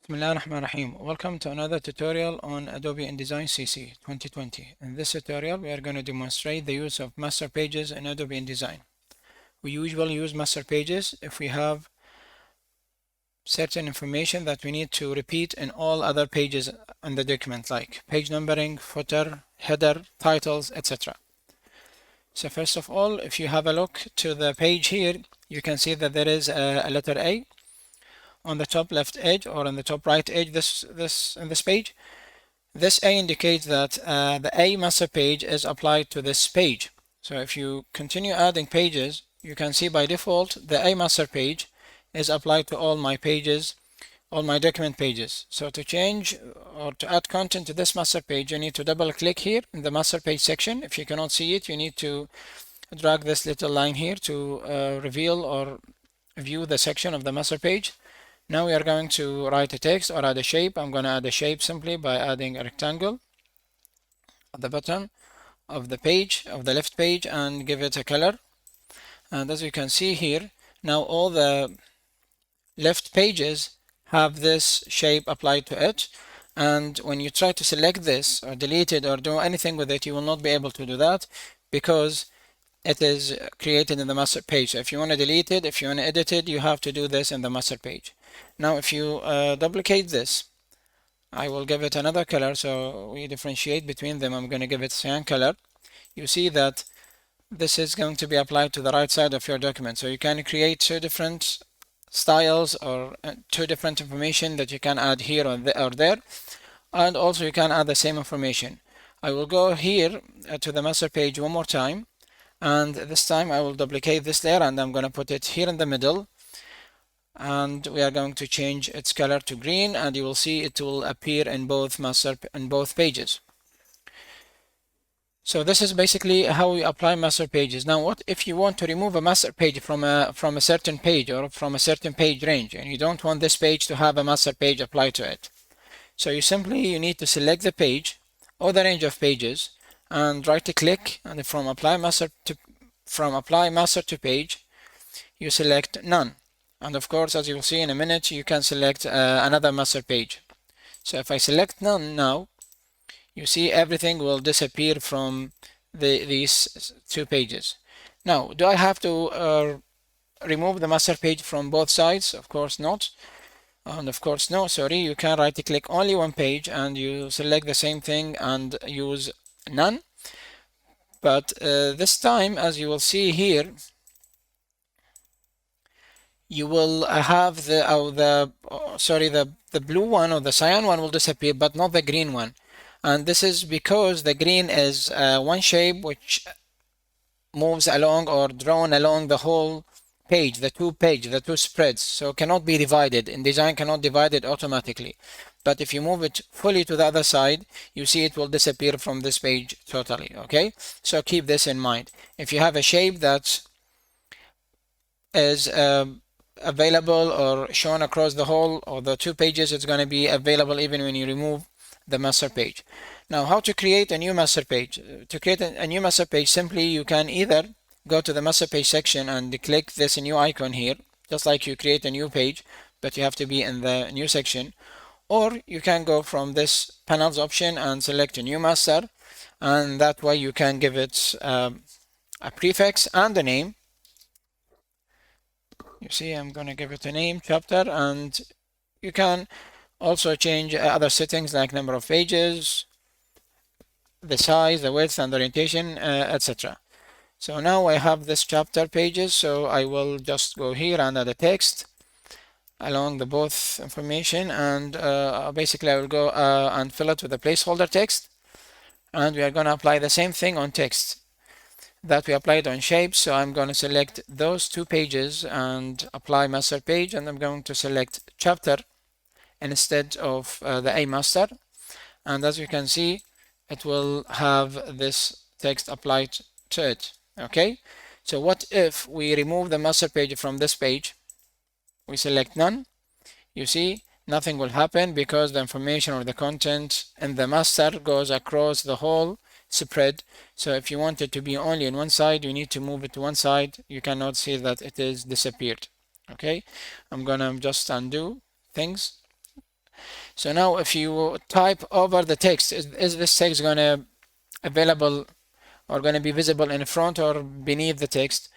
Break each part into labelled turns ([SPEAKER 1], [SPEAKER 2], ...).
[SPEAKER 1] Bismillahirrahmanirrahim. Welcome to another tutorial on Adobe InDesign CC 2020. In this tutorial, we are going to demonstrate the use of master pages in Adobe InDesign. We usually use master pages if we have certain information that we need to repeat in all other pages in the document, like page numbering, footer, header, titles, etc. So first of all, if you have a look to the page here, you can see that there is a letter A on the top left edge or on the top right edge in this page. This A indicates that the A master page is applied to this page. So if you continue adding pages, you can see by default the A master page is applied to all my pages, all my document pages. So to change or to add content to this master page, you need to double click here in the master page section. If you cannot see it, you need to drag this little line here to reveal or view the section of the master page. Now we are going to write a text or add a shape. I'm going to add a shape simply by adding a rectangle at the bottom of the page, of the left page, and give it a color. And as you can see here, now all the left pages have this shape applied to it. And when you try to select this or delete it or do anything with it, you will not be able to do that because it is created in the master page. So if you want to delete it, if you want to edit it, you have to do this in the master page. Now if you duplicate this, I will give it another color so we differentiate between them. I'm going to give it cyan color. You see that this is going to be applied to the right side of your document. So you can create two different styles or two different information that you can add here or there, and also you can add the same information. I will go here to the master page one more time, and this time I will duplicate this layer and I'm going to put it here in the middle, and we are going to change its color to green, and you will see it will appear in both pages. So this is basically how we apply master pages. Now what if you want to remove a master page from a certain page or from a certain page range, and you don't want this page to have a master page applied to it? So you need to select the page or the range of pages and right click, and from apply master to page you select none. And of course, as you will see in a minute, you can select another master page. So if I select none now, you see everything will disappear from these two pages. Now, do I have to remove the master page from both sides? Of course not. And of course no, sorry, you can right click only one page and you select the same thing and use none. But this time, as you will see here, you will have the blue one or the cyan one will disappear, but not the green one. And this is because the green is one shape which moves along or drawn along the whole page, the two spreads, so cannot be divided. InDesign cannot divide it automatically. But if you move it fully to the other side, you see it will disappear from this page totally. Okay, so keep this in mind. If you have a shape that is available or shown across the whole or the two pages, it's going to be available even when you remove the master page. Now, how to create a new master page? To create a new master page, simply you can either go to the master page section and click this new icon here, just like you create a new page, but you have to be in the new section. Or you can go from this panels option and select a new master, and that way you can give it a prefix and a name. You see, I'm going to give it a name, chapter, and you can also change other settings like number of pages, the size, the width, and orientation, etc. So now I have this chapter pages, so I will just go here and add a text along the both information, and basically I will go and fill it with a placeholder text, and we are going to apply the same thing on text that we applied on shapes. So I'm going to select those two pages and apply master page, and I'm going to select chapter instead of the A master, and as you can see, it will have this text applied to it. Okay, so what if we remove the master page from this page? We select none. You see, nothing will happen because the information or the content in the master goes across the whole spread. So if you want it to be only on one side, you need to move it to one side. You cannot see that it is disappeared. Okay, I'm gonna just undo things. So now if you type over the text, is this text gonna available or gonna be visible in front or beneath the text?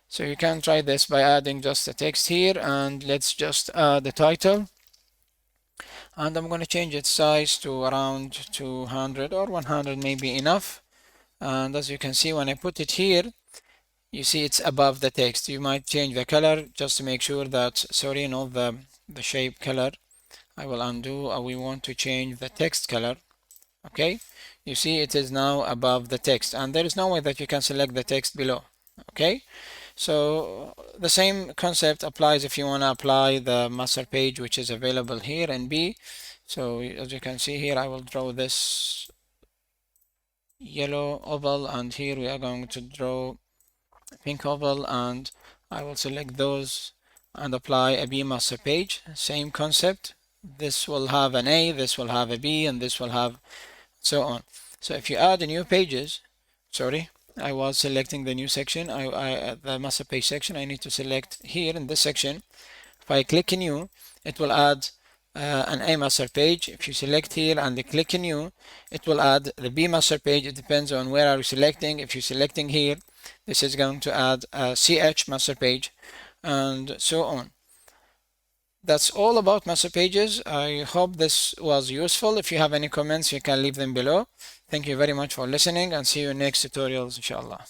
[SPEAKER 1] So you can try this by adding just the text here, and let's just add the title, and I'm going to change its size to around 200 or 100 maybe enough. And as you can see, when I put it here, you see it's above the text. You might change the color just to make sure that, sorry, not the shape color. I will undo. We want to change the text color. Okay, you see it is now above the text, and there is no way that you can select the text below. Okay, so the same concept applies if you want to apply the master page, which is available here in B. So as you can see here, I will draw this yellow oval, and here we are going to draw pink oval, and I will select those and apply a B master page. Same concept. This will have an A, this will have a B, and this will have so on. So if you add new pages, sorry, I was selecting the new section, the master page section. I need to select here in this section. If I click new, it will add an A master page. If you select here and click new, it will add the B master page. It depends on where are you selecting. If you're selecting here, this is going to add a CH master page, and so on. That's all about master pages. I hope this was useful. If you have any comments, you can leave them below. Thank you very much for listening, and see you in next tutorials, inshallah.